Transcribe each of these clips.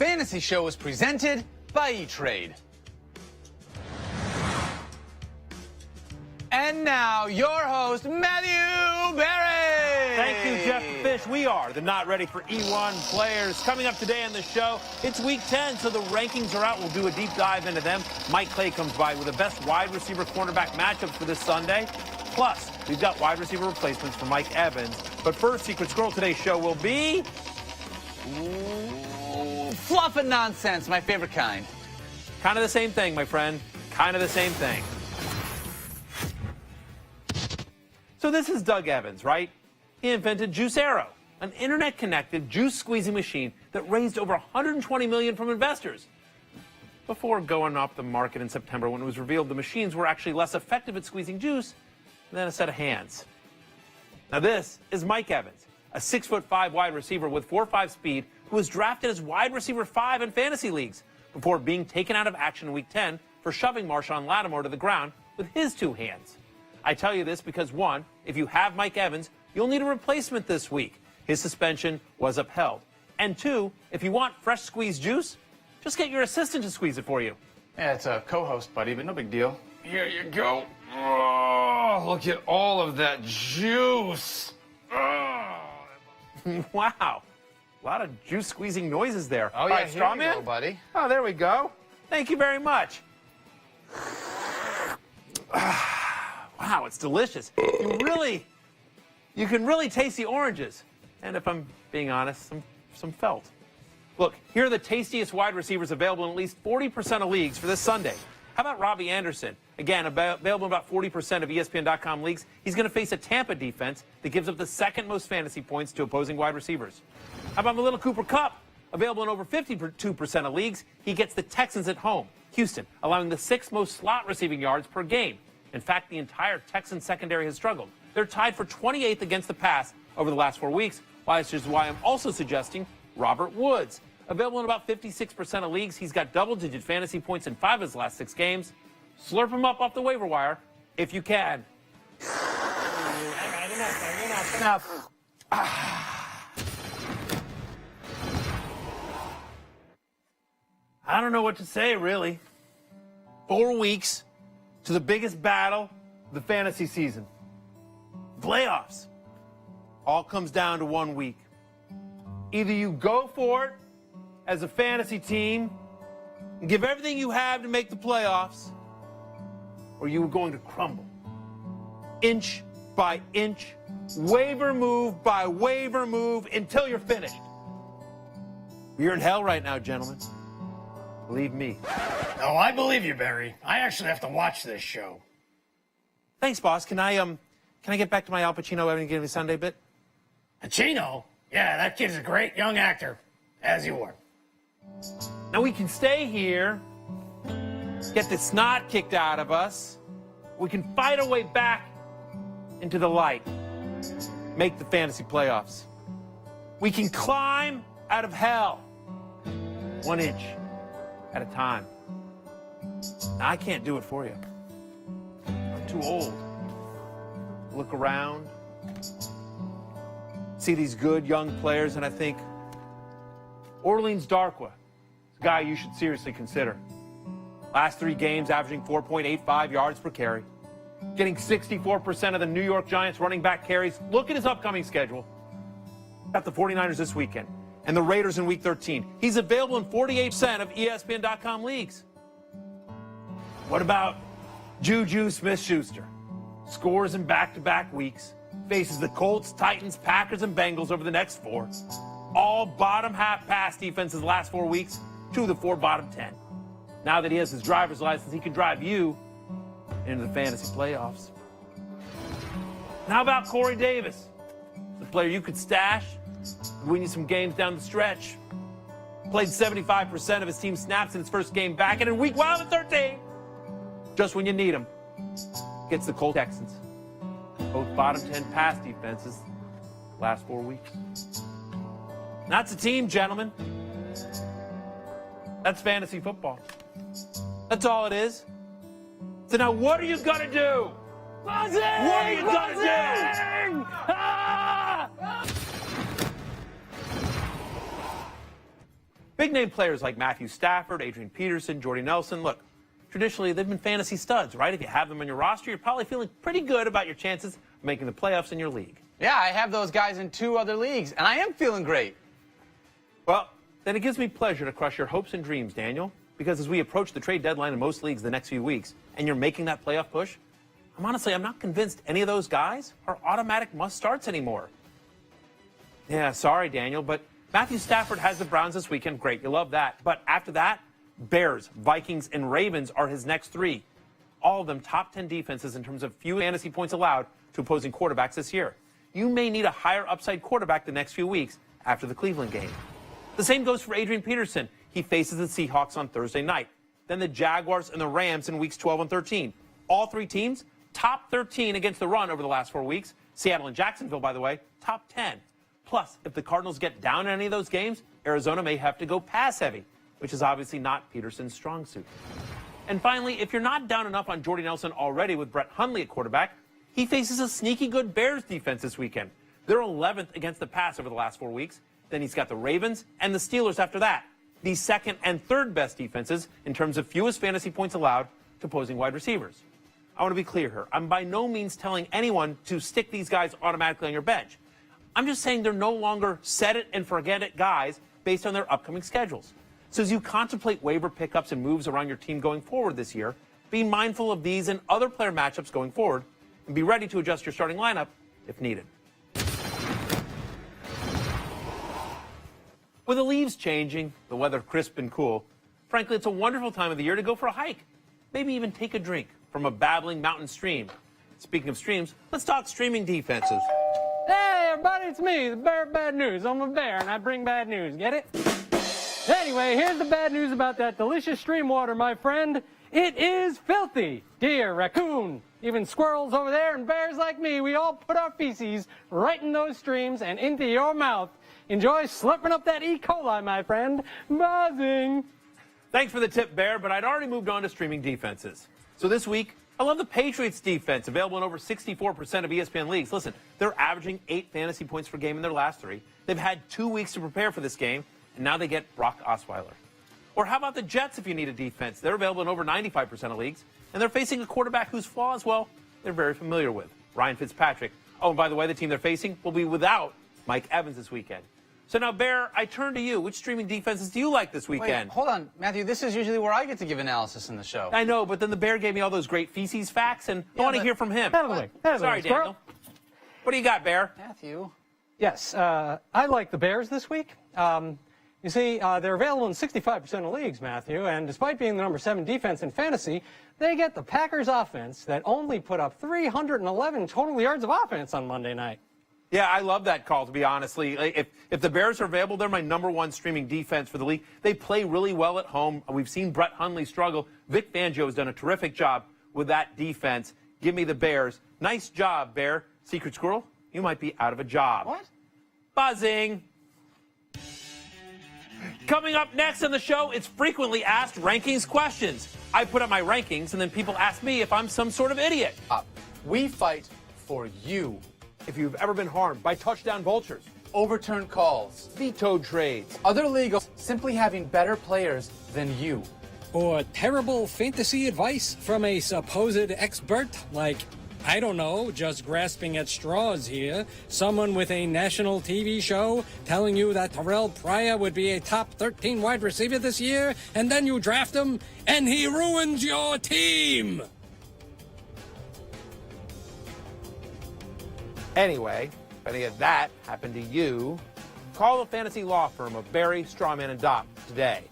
Fantasy Show is presented by E-Trade. And now, your host, Matthew Berry. Thank you, Jeff Fish. We are the Not Ready for E1 players. Coming up today on the show, it's Week 10, so the rankings are out. We'll do a deep dive into them. Mike Clay comes by with the best wide receiver cornerback matchups for this Sunday. Plus, we've got wide receiver replacements for Mike Evans. But first, Secret Squirrel, today's show will be... Fluff and nonsense, my favorite kind. Kind of the same thing, my friend. Kind of the same thing. So this is Doug Evans, right? He invented Juicero, an internet-connected juice-squeezing machine that raised over $120 million from investors. Before going off the market in September, when it was revealed the machines were actually less effective at squeezing juice than a set of hands. Now this is Mike Evans, a 6'5" wide receiver with 4.5 speed who was drafted as wide receiver 5 in fantasy leagues before being taken out of action in Week 10 for shoving Marshawn Lattimore to the ground with his 2 hands. I tell you this because, 1, if you have Mike Evans, you'll need a replacement this week. His suspension was upheld. And 2, if you want fresh squeezed juice, just get your assistant to squeeze it for you. Yeah, it's a co-host, buddy, but no big deal. Here you go. Oh, look at all of that juice. Oh. Wow. A lot of juice squeezing noises there. Oh, All yeah, right, here you Strawman? go, buddy. Oh, there we go. Thank you very much. Wow, it's delicious. You can really taste the oranges. And if I'm being honest, some felt. Look, here are the tastiest wide receivers available in at least 40% of leagues for this Sunday. How about Robbie Anderson? Again, available in about 40% of ESPN.com leagues. He's going to face a Tampa defense that gives up the 2nd most fantasy points to opposing wide receivers. How about Little Cooper Kupp? Available in over 52% of leagues, he gets the Texans at home. Houston, allowing the 6th most slot receiving yards per game. In fact, the entire Texans secondary has struggled. They're tied for 28th against the pass over the last 4 weeks, which is why I'm also suggesting Robert Woods. Available in about 56% of leagues, he's got double-digit fantasy points in 5 of his last 6 games. Slurp him up off the waiver wire if you can. Enough. I don't know what to say, really. 4 weeks to the biggest battle of the fantasy season. Playoffs. All comes down to 1 week. Either you go for it as a fantasy team and give everything you have to make the playoffs, or you are going to crumble. Inch by inch, waiver move by waiver move until you're finished. You're in hell right now, gentlemen. Believe me. Oh, I believe you, Barry. I actually have to watch this show. Thanks, boss. Can I get back to my Al Pacino Every Given Sunday bit? Pacino? Yeah, that kid's a great young actor, as you were. Now we can stay here, get the snot kicked out of us. We can fight our way back into the light, make the fantasy playoffs. We can climb out of hell 1 inch at a time. Now, I can't do it for you. I'm too old. Look around, see these good young players, and I think Orleans Darkwa is a guy you should seriously consider. Last 3 games, averaging 4.85 yards per carry, getting 64% of the New York Giants running back carries. Look at his upcoming schedule. Got the 49ers this weekend and the Raiders in Week 13. He's available in 48% of ESPN.com leagues. What about Juju Smith-Schuster? Scores in back-to-back weeks. Faces the Colts, Titans, Packers, and Bengals over the next 4. All bottom half pass defenses the last 4 weeks, 2 of the 4 bottom 10. Now that he has his driver's license, he can drive you into the fantasy playoffs. And how about Corey Davis? The player you could stash, win you some games down the stretch. Played 75% of his team snaps in his first game back, and in week 13, just when you need him, gets the Colts Texans. Both bottom 10 pass defenses last 4 weeks. That's a team, gentlemen. That's fantasy football. That's all it is. So now what are you going to do? Buzzing! What are you going to do? Ah! Big name players like Matthew Stafford, Adrian Peterson, Jordy Nelson, look, traditionally they've been fantasy studs, right? If you have them on your roster, you're probably feeling pretty good about your chances of making the playoffs in your league. Yeah, I have those guys in 2 other leagues, and I am feeling great. Well, then it gives me pleasure to crush your hopes and dreams, Daniel, because as we approach the trade deadline in most leagues the next few weeks, and you're making that playoff push, I'm not convinced any of those guys are automatic must-starts anymore. Yeah, sorry, Daniel, but Matthew Stafford has the Browns this weekend. Great, you love that. But after that, Bears, Vikings, and Ravens are his next 3. All of them top 10 defenses in terms of few fantasy points allowed to opposing quarterbacks this year. You may need a higher upside quarterback the next few weeks after the Cleveland game. The same goes for Adrian Peterson. He faces the Seahawks on Thursday night. Then the Jaguars and the Rams in weeks 12 and 13. All 3 teams, top 13 against the run over the last 4 weeks. Seattle and Jacksonville, by the way, top 10. Plus, if the Cardinals get down in any of those games, Arizona may have to go pass heavy, which is obviously not Peterson's strong suit. And finally, if you're not down enough on Jordy Nelson already with Brett Hundley at quarterback, he faces a sneaky good Bears defense this weekend. They're 11th against the pass over the last 4 weeks. Then he's got the Ravens and the Steelers after that. The second and third best defenses in terms of fewest fantasy points allowed to opposing wide receivers. I want to be clear here. I'm by no means telling anyone to stick these guys automatically on your bench. I'm just saying they're no longer set it and forget it guys based on their upcoming schedules. So as you contemplate waiver pickups and moves around your team going forward this year, be mindful of these and other player matchups going forward, and be ready to adjust your starting lineup if needed. With the leaves changing, the weather crisp and cool, frankly, it's a wonderful time of the year to go for a hike. Maybe even take a drink from a babbling mountain stream. Speaking of streams, let's talk streaming defenses. Hey, everybody, it's me, the Bear of Bad News. I'm a bear, and I bring bad news. Get it? Anyway, here's the bad news about that delicious stream water, my friend. It is filthy. Deer, raccoon, even squirrels over there, and bears like me, we all put our feces right in those streams and into your mouth. Enjoy slurping up that E. coli, my friend. Buzzing. Thanks for the tip, Bear, but I'd already moved on to streaming defenses. So this week, I love the Patriots defense, available in over 64% of ESPN leagues. Listen, they're averaging 8 fantasy points per game in their last 3. They've had 2 weeks to prepare for this game, and now they get Brock Osweiler. Or how about the Jets if you need a defense? They're available in over 95% of leagues, and they're facing a quarterback whose flaws, well, they're very familiar with, Ryan Fitzpatrick. Oh, and by the way, the team they're facing will be without Mike Evans this weekend. So now, Bear, I turn to you. Which streaming defenses do you like this weekend? Wait, hold on, Matthew. This is usually where I get to give analysis in the show. I know, but then the Bear gave me all those great feces facts, and I want to hear from him. Out of the way. Sorry, Daniel. What do you got, Bear? Matthew. Yes, I like the Bears this week. You see, they're available in 65% of leagues, Matthew, and despite being the number 7 defense in fantasy, they get the Packers offense that only put up 311 total yards of offense on Monday night. Yeah, I love that call, to be honestly. If the Bears are available, they're my number 1 streaming defense for the league. They play really well at home. We've seen Brett Hundley struggle. Vic Fangio has done a terrific job with that defense. Give me the Bears. Nice job, Bear. Secret Squirrel, you might be out of a job. What? Buzzing. Coming up next on the show, it's frequently asked rankings questions. I put up my rankings, and then people ask me if I'm some sort of idiot. We fight for you. If you've ever been harmed by touchdown vultures, Overturn calls. vetoed trades, Other leagues simply having better players than you. Or terrible fantasy advice from a supposed expert like, I don't know, just grasping at straws here. Someone with a national TV show telling you that Terrell Pryor would be a top 13 wide receiver this year, and then you draft him, and he ruins your team. Anyway, if any of that happened to you, call the fantasy law firm of Barry, Strawman, and Dopp today.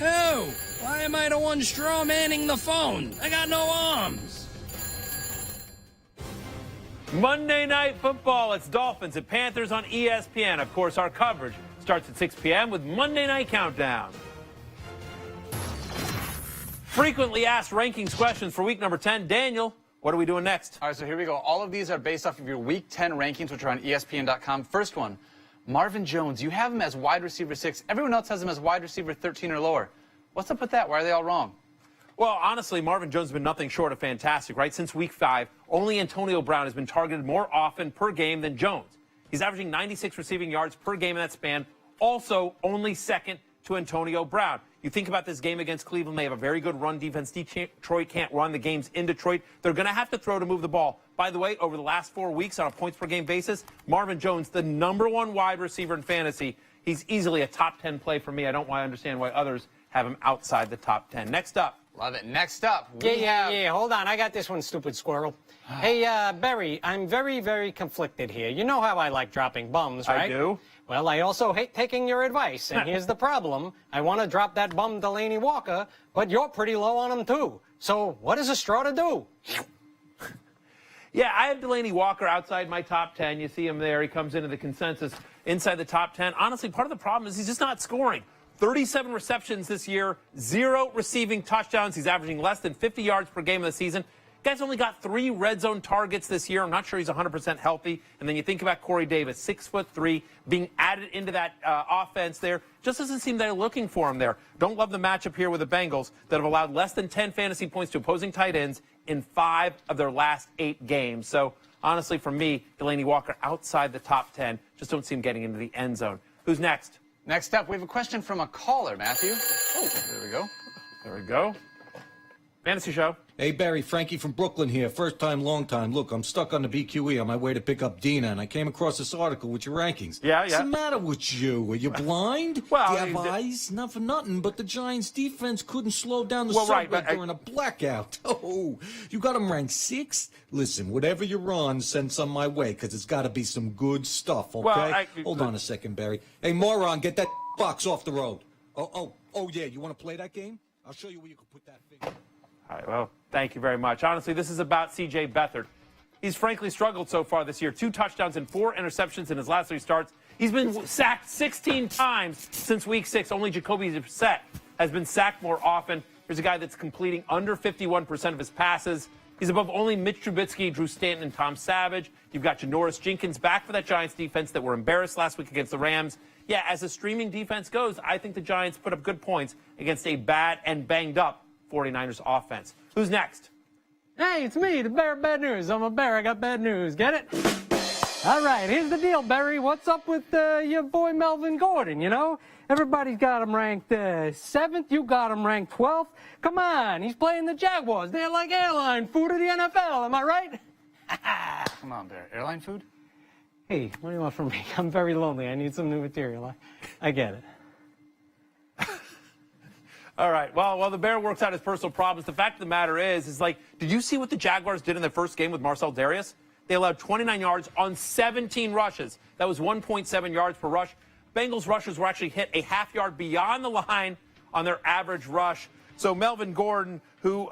Oh, why am I the one straw manning the phone? I got no arms. Monday Night Football, it's Dolphins and Panthers on ESPN. Of course, our coverage starts at 6 p.m. with Monday Night Countdown. Frequently asked rankings questions for week number 10. Daniel, what are we doing next? All right, so here we go. All of these are based off of your Week 10 rankings, which are on ESPN.com. First one, Marvin Jones. You have him as wide receiver 6. Everyone else has him as wide receiver 13 or lower. What's up with that? Why are they all wrong? Well, honestly, Marvin Jones has been nothing short of fantastic, right? Since week 5, only Antonio Brown has been targeted more often per game than Jones. He's averaging 96 receiving yards per game in that span, also only second to Antonio Brown. You think about this game against Cleveland, they have a very good run defense. Detroit can't run the games in Detroit. They're going to have to throw to move the ball. By the way, over the last 4 weeks on a points-per-game basis, Marvin Jones, the #1 wide receiver in fantasy, he's easily a top 10 play for me. I don't understand why others have him outside the top 10. Next up. Love it. Next up, we have... Yeah, hold on. I got this one, stupid squirrel. Hey, Barry, I'm very, very conflicted here. You know how I like dropping bums, right? I do. Well, I also hate taking your advice, and here's the problem. I want to drop that bum Delaney Walker, but you're pretty low on him, too. So what is a straw to do? Yeah, I have Delaney Walker outside my top 10. You see him there. He comes into the consensus inside the top 10. Honestly, part of the problem is he's just not scoring. 37 receptions this year, 0 receiving touchdowns. He's averaging less than 50 yards per game of the season. Guy's only got 3 red zone targets this year. I'm not sure he's 100% healthy. And then you think about Corey Davis, 6'3", being added into that offense there. Just doesn't seem they're looking for him there. Don't love the matchup here with the Bengals that have allowed less than 10 fantasy points to opposing tight ends in 5 of their last 8 games. So honestly, for me, Delaney Walker outside the top 10. Just don't see him getting into the end zone. Who's next? Next up, we have a question from a caller, Matthew. Oh, there we go. There we go. Fantasy show. Hey, Barry, Frankie from Brooklyn here. First time, long time. Look, I'm stuck on the BQE on my way to pick up Dina, and I came across this article with your rankings. Yeah. What's the matter with you? Are you blind? Well, Do you have eyes? Not for nothing, but the Giants' defense couldn't slow down the Well, right, subway but during a blackout. Oh, you got them ranked 6th? Listen, whatever you're on, send some my way, because it's got to be some good stuff, okay? Well, Hold on a second, Barry. Hey, moron, get that box off the road. Oh, yeah, you want to play that game? I'll show you where you can put that thing. All right, well, thank you very much. Honestly, this is about C.J. Beathard. He's frankly struggled so far this year. 2 touchdowns and 4 interceptions in his last 3 starts. He's been sacked 16 times since Week 6. Only Jacoby Brissett has been sacked more often. Here's a guy that's completing under 51% of his passes. He's above only Mitch Trubisky, Drew Stanton, and Tom Savage. You've got Janoris Jenkins back for that Giants defense that were embarrassed last week against the Rams. Yeah, as the streaming defense goes, I think the Giants put up good points against a bad and banged-up 49ers offense. Who's next? Hey, it's me, the bear of bad news. I'm a bear. I got bad news. Get it? All right, here's the deal, Barry. What's up with your boy Melvin Gordon, you know? Everybody's got him ranked 7th. You got him ranked 12th. Come on, he's playing the Jaguars. They're like airline food of the NFL. Am I right? Come on, Bear. Airline food? Hey, what do you want from me? I'm very lonely. I need some new material. I get it. All right. Well, while the Bear works out his personal problems, the fact of the matter is like, did you see what the Jaguars did in their first game with Marcel Darius? They allowed 29 yards on 17 rushes. That was 1.7 yards per rush. Bengals rushers were actually hit a half yard beyond the line on their average rush. So Melvin Gordon, who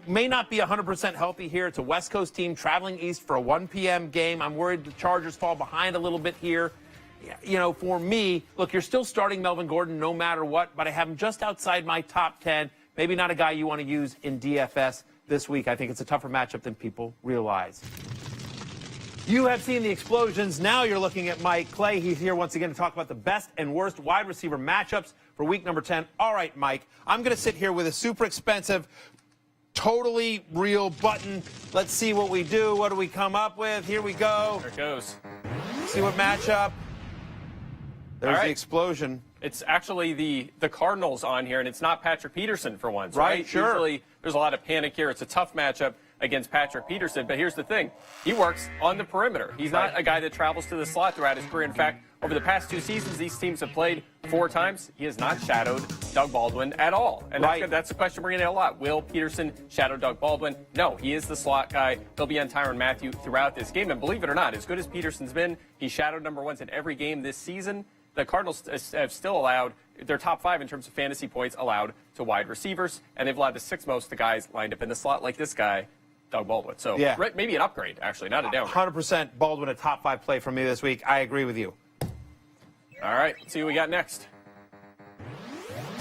may not be 100% healthy here. It's a West Coast team traveling east for a 1 p.m. game. I'm worried the Chargers fall behind a little bit here. You know, for me, look, you're still starting Melvin Gordon no matter what, but I have him just outside my top 10. Maybe not a guy you want to use in DFS this week. I think it's a tougher matchup than people realize. You have seen the explosions. Now you're looking at Mike Clay. He's here once again to talk about the best and worst wide receiver matchups for week number 10. All right, Mike, I'm going to sit here with a super expensive, totally real button. Let's see what we do. What do we come up with? Here we go. There it goes. See what matchup. There's All right. the explosion. It's actually the Cardinals on here, and it's not Patrick Peterson for once, Right, sure. Usually there's a lot of panic here. It's a tough matchup against Patrick Peterson, but here's the thing. He works on the perimeter. He's not a guy that travels to the slot throughout his career. In fact, over the past 2 seasons, these teams have played 4 times. He has not shadowed Doug Baldwin at all. And that's a question we're going to get a lot. Will Peterson shadow Doug Baldwin? No, he is the slot guy. He'll be on Tyrann Mathieu throughout this game. And believe it or not, as good as Peterson's been, he shadowed number 1s in every game this season. The Cardinals have still allowed their top 5 in terms of fantasy points allowed to wide receivers, and they've allowed the 6th most to guys lined up in the slot like this guy, Doug Baldwin. So Yeah. maybe an upgrade, actually, not a downgrade. 100% Baldwin a top 5 play for me this week. I agree with you. All right, let's see what we got next.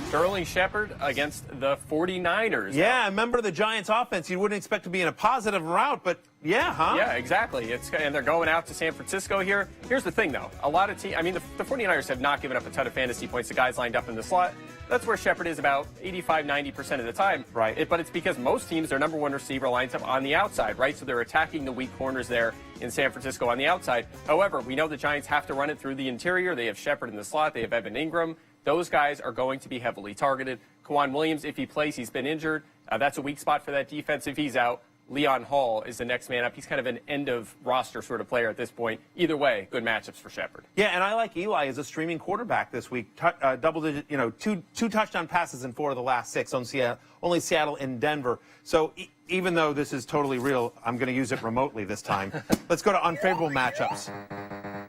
Sterling Shepard against the 49ers. Yeah, a member of the Giants offense you wouldn't expect to be in a positive route, but Yeah, huh? Yeah, exactly. And they're going out to San Francisco here. Here's the thing, though. A lot of teams, I mean, the 49ers have not given up a ton of fantasy points to guys lined up in the slot. That's where Shepard is about 85, 90% of the time. Right. But it's because most teams, their number one receiver lines up on the outside, right? So they're attacking the weak corners there in San Francisco on the outside. However, we know the Giants have to run it through the interior. They have Shepard in the slot. They have Evan Ingram. Those guys are going to be heavily targeted. Kwan Williams, if he plays, he's been injured. That's a weak spot for that defense if he's out. Leon Hall is the next man up. He's kind of an end-of-roster sort of player at this point. Either way, good matchups for Shepard. Yeah, and I like Eli as a streaming quarterback this week. Double-digit, two touchdown passes in 4 of the last 6 on Seattle, only Seattle and Denver. So even though this is totally real, I'm going to use it remotely this time. Let's go to unfavorable matchups.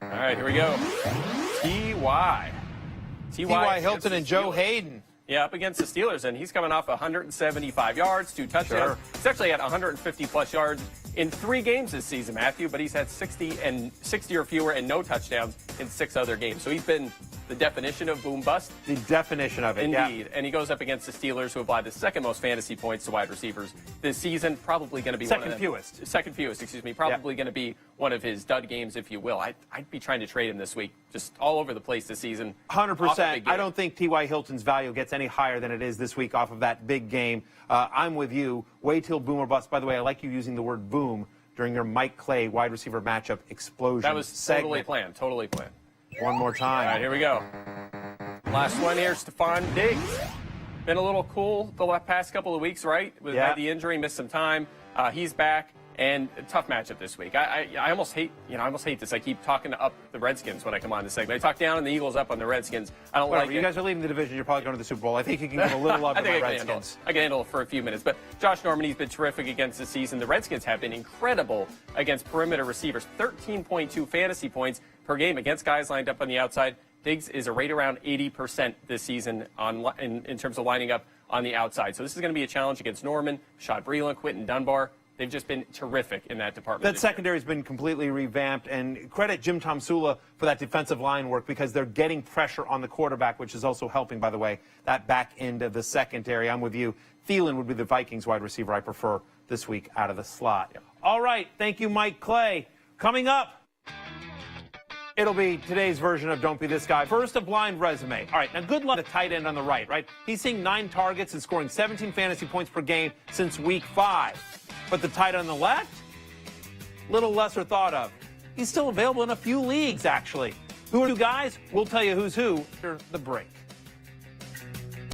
All right, here we go. T.Y. Hilton and Joe Hayden. Yeah, up against the Steelers, and he's coming off 175 yards, 2 touchdowns. Sure. He's actually had 150-plus yards in 3 games this season, Matthew, but he's had 60 or fewer and no touchdowns in 6 other games. So he's been the definition of boom bust. The definition of it, Indeed. yeah. And he goes up against the Steelers, who apply the second most fantasy points to wide receivers this season. Probably going to be Second fewest. Second fewest, excuse me. Probably going to be one of his dud games, if you will. I'd be trying to trade him this week. Just all over the place this season. 100%. I don't think T.Y. Hilton's value gets any higher than it is this week off of that big game. I'm with you. Wait till boom or bust. By the way, I like you using the word boom during your Mike Clay wide receiver matchup explosion. That was segment. totally planned. Totally planned. One more time. All right, here we go. Last one here, Stephon Diggs. Been a little cool the past couple of weeks, right? Had the injury, missed some time. He's back, and a tough matchup this week. I almost hate, I almost hate this. I keep talking up the Redskins when I come on this segment. I talk down on the Eagles, up on the Redskins. I don't Whatever, like you it. guys are leading the division. You're probably going to the Super Bowl. I think you can give a little love to my Redskins. I can handle it for a few minutes. But Josh Norman, he's been terrific against this season. The Redskins have been incredible against perimeter receivers. 13.2 fantasy points per game against guys lined up on the outside. Diggs is right around 80% this season in terms of lining up on the outside. So this is going to be a challenge against Norman, Rashad Breeland, Quentin Dunbar. They've just been terrific in that department. That secondary's been completely revamped, and credit Jim Tomsula for that defensive line work because they're getting pressure on the quarterback, which is also helping, by the way, that back end of the secondary. I'm with you. Thielen would be the Vikings wide receiver I prefer this week out of the slot. Yep. All right. Thank you, Mike Clay. Coming up, it'll be today's version of Don't Be This Guy. First, a blind resume. All right, now good luck to the tight end on the right? He's seeing 9 targets and scoring 17 fantasy points per game since week 5. But the tight end on the left, little lesser thought of. He's still available in a few leagues, actually. Who are 2 guys? We'll tell you who's who after the break.